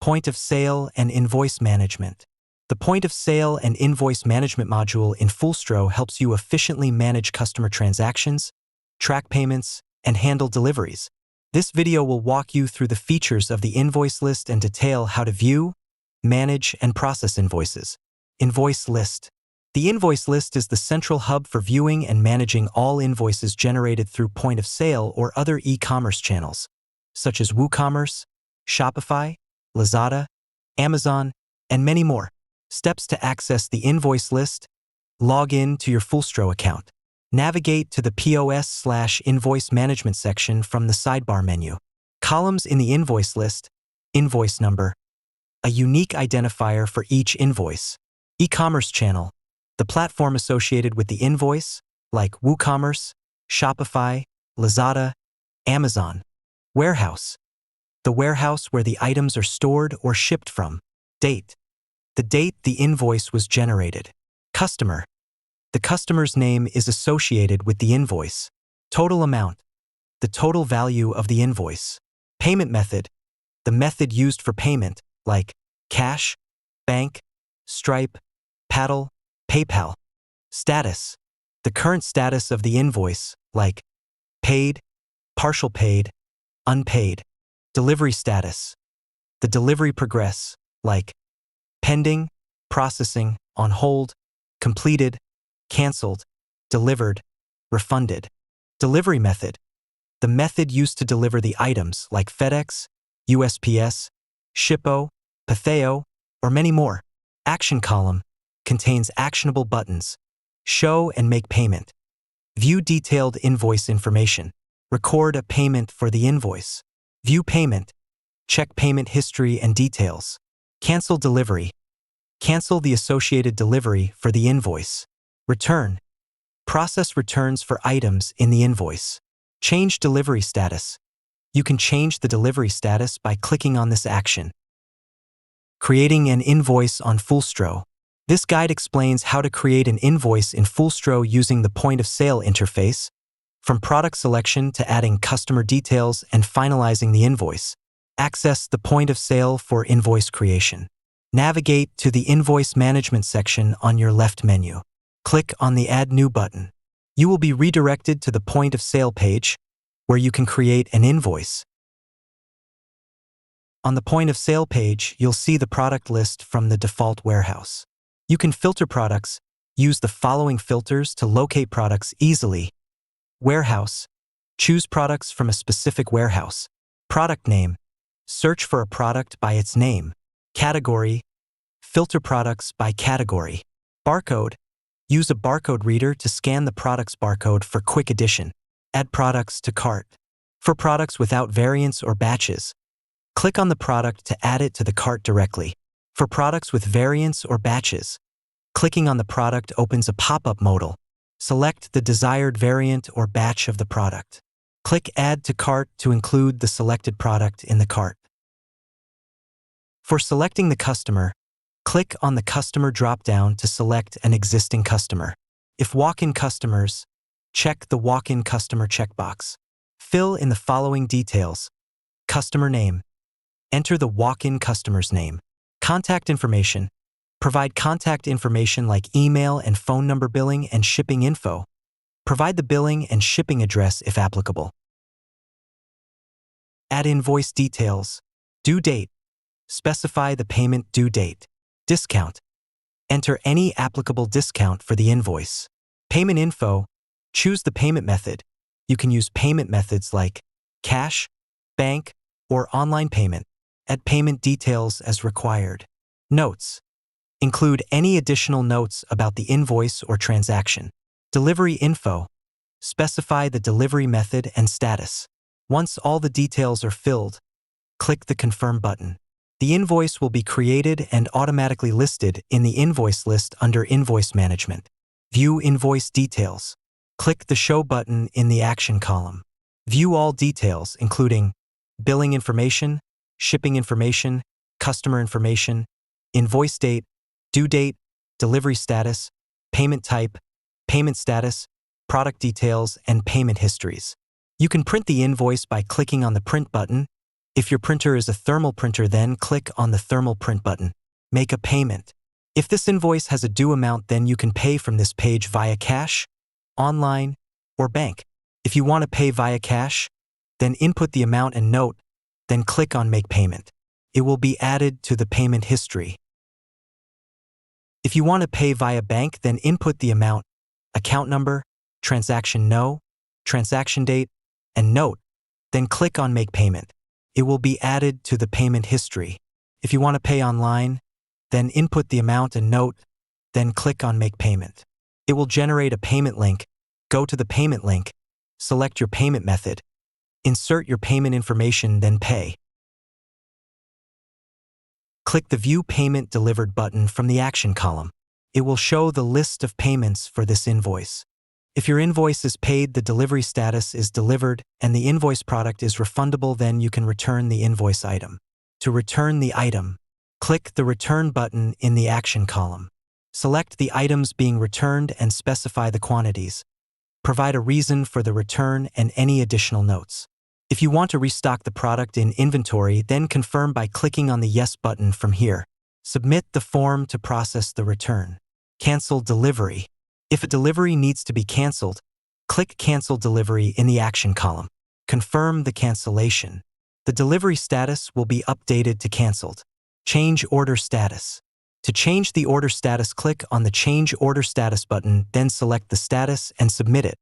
Point of Sale and Invoice Management. The Point of Sale and Invoice Management module in Fullstro helps you efficiently manage customer transactions, track payments, and handle deliveries. This video will walk you through the features of the Invoice List and detail how to view, manage, and process invoices. Invoice List. The Invoice List is the central hub for viewing and managing all invoices generated through point of sale or other e-commerce channels, such as WooCommerce, Shopify, Lazada, Amazon, and many more. Steps to access the Invoice List: log in to your Fullstro account. Navigate to the POS/Invoice Management section from the sidebar menu. Columns in the Invoice List: invoice number, a unique identifier for each invoice. E-commerce channel, the platform associated with the invoice, like WooCommerce, Shopify, Lazada, Amazon. Warehouse, the warehouse where the items are stored or shipped from. Date, the date the invoice was generated. Customer, the customer's name is associated with the invoice. Total amount, the total value of the invoice. Payment method, the method used for payment, like cash, bank, Stripe, Paddle, PayPal. Status, the current status of the invoice, like paid, partial paid, unpaid. Delivery status, the delivery progress, like pending, processing, on hold, completed, canceled, delivered, refunded. Delivery method, the method used to deliver the items, like FedEx, USPS, Shippo, Patheo, or many more. Action column contains actionable buttons. Show and make payment. View detailed invoice information. Record a payment for the invoice. View payment. Check payment history and details. Cancel delivery. Cancel the associated delivery for the invoice. Return. Process returns for items in the invoice. Change delivery status. You can change the delivery status by clicking on this action. Creating an invoice on Fullstro. This guide explains how to create an invoice in Fullstro using the point of sale interface, from product selection to adding customer details and finalizing the invoice. Access the point of sale for invoice creation. Navigate to the Invoice Management section on your left menu. Click on the Add New button. You will be redirected to the point of sale page, where you can create an invoice. On the point of sale page, you'll see the product list from the default warehouse. You can filter products. Use the following filters to locate products easily. Warehouse. Choose products from a specific warehouse. Product name. Search for a product by its name. Category. Filter products by category. Barcode. Use a barcode reader to scan the product's barcode for quick addition. Add products to cart. For products without variants or batches, click on the product to add it to the cart directly. For products with variants or batches, clicking on the product opens a pop-up modal. Select the desired variant or batch of the product. Click Add to Cart to include the selected product in the cart. For selecting the customer, click on the Customer drop-down to select an existing customer. If walk-in customers, check the Walk-in Customer checkbox. Fill in the following details. Customer name. Enter the walk-in customer's name. Contact information. Provide contact information like email and phone number, billing and shipping info. Provide the billing and shipping address if applicable. Add invoice details. Due date. Specify the payment due date. Discount. Enter any applicable discount for the invoice. Payment info. Choose the payment method. You can use payment methods like cash, bank, or online payment. Add payment details as required. Notes. Include any additional notes about the invoice or transaction. Delivery info. Specify the delivery method and status. Once all the details are filled, click the Confirm button. The invoice will be created and automatically listed in the Invoice List under Invoice Management. View invoice details. Click the Show button in the Action column. View all details, including billing information, shipping information, customer information, invoice date, due date, delivery status, payment type, payment status, product details, and payment histories. You can print the invoice by clicking on the Print button. If your printer is a thermal printer, then click on the thermal print button. Make a payment. If this invoice has a due amount, then you can pay from this page via cash, online, or bank. If you want to pay via cash, then input the amount and note, then click on Make Payment. It will be added to the payment history. If you want to pay via bank, then input the amount, account number, transaction date, and note, then click on Make Payment. It will be added to the payment history. If you want to pay online, then input the amount and note, then click on Make Payment. It will generate a payment link. Go to the payment link, select your payment method, insert your payment information, then pay. Click the View Payment Delivered button from the action column. It will show the list of payments for this invoice. If your invoice is paid, the delivery status is delivered, and the invoice product is refundable, then you can return the invoice item. To return the item, click the Return button in the action column. Select the items being returned and specify the quantities. Provide a reason for the return and any additional notes. If you want to restock the product in inventory, then confirm by clicking on the Yes button from here. Submit the form to process the return. Cancel delivery. If a delivery needs to be canceled, click Cancel Delivery in the action column. Confirm the cancellation. The delivery status will be updated to canceled. Change order status. To change the order status, click on the Change Order Status button, then select the status and submit it.